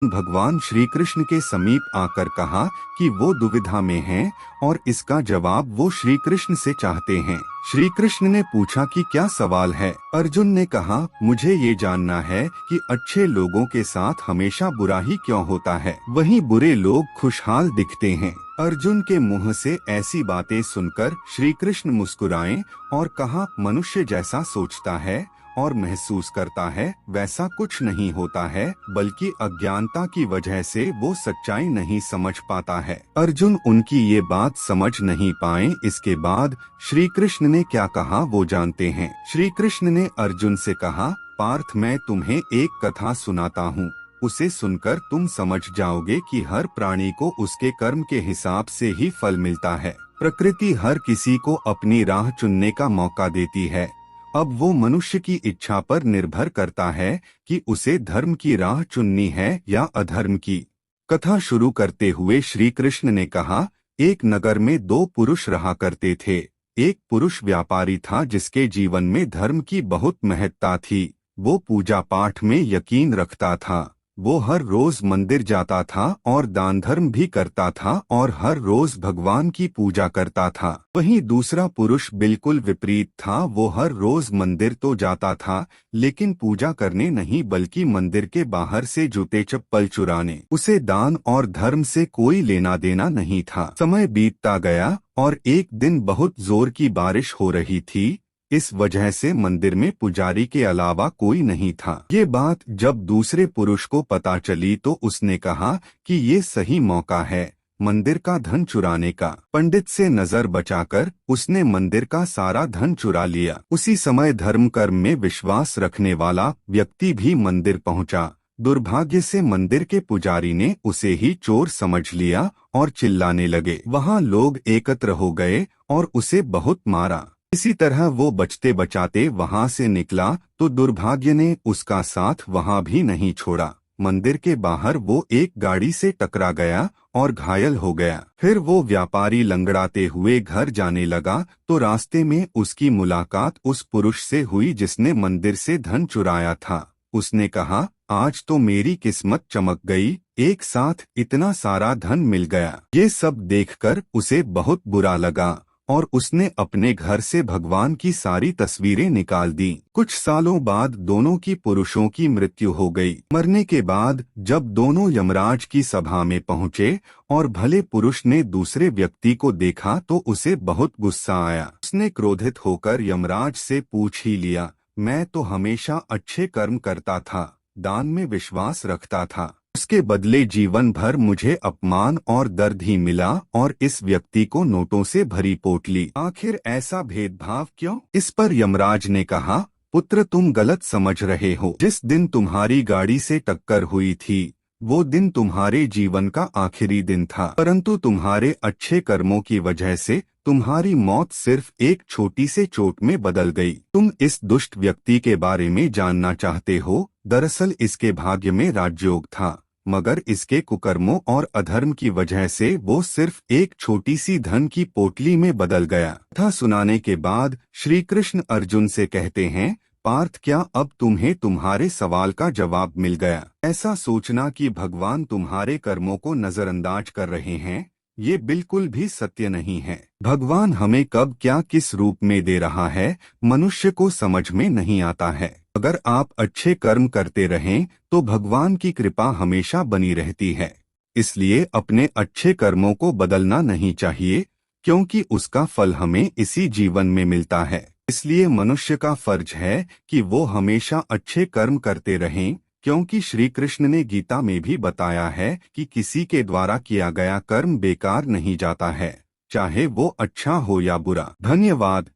भगवान श्री कृष्ण के समीप आकर कहा कि वो दुविधा में हैं और इसका जवाब वो श्री कृष्ण से चाहते हैं। श्री कृष्ण ने पूछा कि क्या सवाल है। अर्जुन ने कहा, मुझे ये जानना है कि अच्छे लोगों के साथ हमेशा बुरा ही क्यों होता है, वहीं बुरे लोग खुशहाल दिखते हैं। अर्जुन के मुंह से ऐसी बातें सुनकर श्री कृष्ण मुस्कुराए और कहा, मनुष्य जैसा सोचता है और महसूस करता है वैसा कुछ नहीं होता है, बल्कि अज्ञानता की वजह से वो सच्चाई नहीं समझ पाता है। अर्जुन उनकी ये बात समझ नहीं पाए। इसके बाद श्री कृष्ण ने क्या कहा वो जानते हैं। श्री कृष्ण ने अर्जुन से कहा, पार्थ, मैं तुम्हें एक कथा सुनाता हूँ। उसे सुनकर तुम समझ जाओगे कि हर प्राणी को उसके कर्म के हिसाब से ही फल मिलता है। प्रकृति हर किसी को अपनी राह चुनने का मौका देती है। अब वो मनुष्य की इच्छा पर निर्भर करता है कि उसे धर्म की राह चुननी है या अधर्म की। कथा शुरू करते हुए श्री कृष्ण ने कहा, एक नगर में दो पुरुष रहा करते थे। एक पुरुष व्यापारी था जिसके जीवन में धर्म की बहुत महत्ता थी। वो पूजा पाठ में यकीन रखता था। वो हर रोज मंदिर जाता था और दान धर्म भी करता था और हर रोज भगवान की पूजा करता था। वहीं दूसरा पुरुष बिल्कुल विपरीत था। वो हर रोज मंदिर तो जाता था, लेकिन पूजा करने नहीं बल्कि मंदिर के बाहर से जूते चप्पल चुराने। उसे दान और धर्म से कोई लेना देना नहीं था। समय बीतता गया और एक दिन बहुत जोर की बारिश हो रही थी। इस वजह से मंदिर में पुजारी के अलावा कोई नहीं था। ये बात जब दूसरे पुरुष को पता चली तो उसने कहा कि ये सही मौका है मंदिर का धन चुराने का। पंडित से नजर बचाकर उसने मंदिर का सारा धन चुरा लिया। उसी समय धर्म कर्म में विश्वास रखने वाला व्यक्ति भी मंदिर पहुंचा। दुर्भाग्य से मंदिर के पुजारी ने उसे ही चोर समझ लिया और चिल्लाने लगे। वहां लोग एकत्र हो गए और उसे बहुत मारा। इसी तरह वो बचते बचाते वहां से निकला तो दुर्भाग्य ने उसका साथ वहां भी नहीं छोड़ा। मंदिर के बाहर वो एक गाड़ी से टकरा गया और घायल हो गया। फिर वो व्यापारी लंगड़ाते हुए घर जाने लगा तो रास्ते में उसकी मुलाकात उस पुरुष से हुई जिसने मंदिर से धन चुराया था। उसने कहा, आज तो मेरी किस्मत चमक गई, एक साथ इतना सारा धन मिल गया। ये सब देखकर उसे बहुत बुरा लगा और उसने अपने घर से भगवान की सारी तस्वीरें निकाल दी। कुछ सालों बाद दोनों की पुरुषों की मृत्यु हो गई। मरने के बाद जब दोनों यमराज की सभा में पहुंचे और भले पुरुष ने दूसरे व्यक्ति को देखा तो उसे बहुत गुस्सा आया। उसने क्रोधित होकर यमराज से पूछ ही लिया, मैं तो हमेशा अच्छे कर्म करता था, दान में विश्वास रखता था, उसके बदले जीवन भर मुझे अपमान और दर्द ही मिला और इस व्यक्ति को नोटों से भरी पोटली। आखिर ऐसा भेदभाव क्यों? इस पर यमराज ने कहा, पुत्र, तुम गलत समझ रहे हो। जिस दिन तुम्हारी गाड़ी से टक्कर हुई थी वो दिन तुम्हारे जीवन का आखिरी दिन था, परंतु तुम्हारे अच्छे कर्मों की वजह से तुम्हारी मौत सिर्फ एक छोटी से चोट में बदल गई। तुम इस दुष्ट व्यक्ति के बारे में जानना चाहते हो। दरअसल इसके भाग्य में राजयोग था, मगर इसके कुकर्मों और अधर्म की वजह से वो सिर्फ एक छोटी सी धन की पोटली में बदल गया। कथा सुनाने के बाद श्री कृष्ण अर्जुन से कहते हैं, पार्थ, क्या अब तुम्हें तुम्हारे सवाल का जवाब मिल गया? ऐसा सोचना कि भगवान तुम्हारे कर्मों को नजरअंदाज कर रहे हैं, ये बिल्कुल भी सत्य नहीं है। भगवान हमें कब क्या किस रूप में दे रहा है मनुष्य को समझ में नहीं आता है। अगर आप अच्छे कर्म करते रहें तो भगवान की कृपा हमेशा बनी रहती है। इसलिए अपने अच्छे कर्मों को बदलना नहीं चाहिए, क्योंकि उसका फल हमें इसी जीवन में मिलता है। इसलिए मनुष्य का फर्ज है कि वो हमेशा अच्छे कर्म करते रहें, क्योंकि श्री कृष्ण ने गीता में भी बताया है कि किसी के द्वारा किया गया कर्म बेकार नहीं जाता है, चाहे वो अच्छा हो या बुरा। धन्यवाद।